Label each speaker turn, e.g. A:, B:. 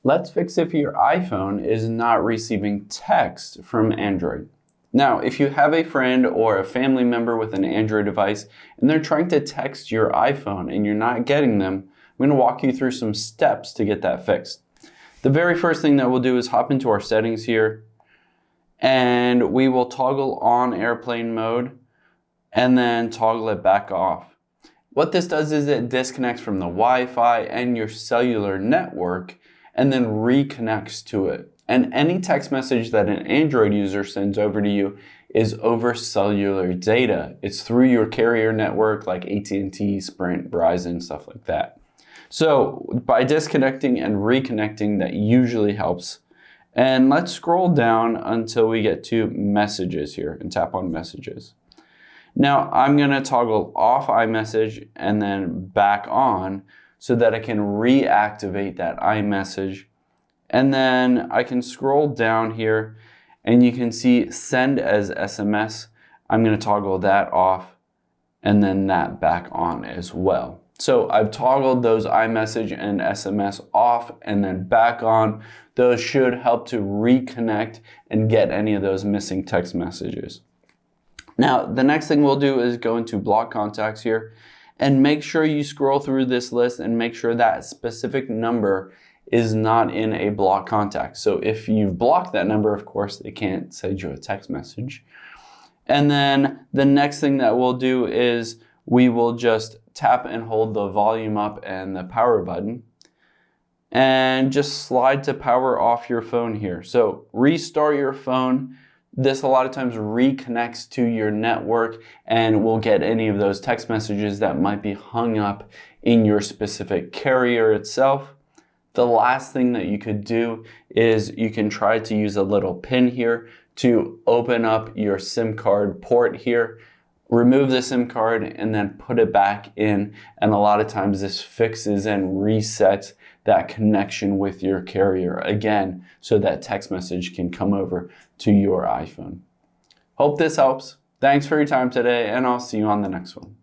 A: Let's fix if your iPhone is not receiving text from Android. Now, if you have a friend or a family member with an Android device and they're trying to text your iPhone and you're not getting them, I'm going to walk you through some steps to get that fixed. The very first thing that we'll do is hop into our settings here, and we will toggle on airplane mode and then toggle it back off. What this does is it disconnects from the Wi-Fi and your cellular network and then reconnects to it. And any text message that an Android user sends over to you is over cellular data. It's through your carrier network like AT&T, Sprint, Verizon, stuff like that. So by disconnecting and reconnecting, that usually helps. And let's scroll down until we get to messages here and tap on messages. Now I'm going to toggle off iMessage and then back on so that I can reactivate that iMessage. And then I can scroll down here and you can see send as SMS. I'm going to toggle that off and then that back on as well. So I've toggled those iMessage and SMS off and then back on. Those should help to reconnect and get any of those missing text messages. Now, the next thing we'll do is go into block contacts here and make sure you scroll through this list and make sure that specific number is not in a block contact. So if you've blocked that number, of course, they can't send you a text message. And then the next thing that we'll do is we will just tap and hold the volume up and the power button and just slide to power off your phone here. So restart your phone. This a lot of times reconnects to your network and will get any of those text messages that might be hung up in your specific carrier itself. The last thing that you could do is you can try to use a little pin here to open up your SIM card port here. Remove the SIM card and then put it back in, and a lot of times this fixes and resets that connection with your carrier again so that text message can come over to your iPhone. Hope this helps. Thanks for your time today, and I'll see you on the next one.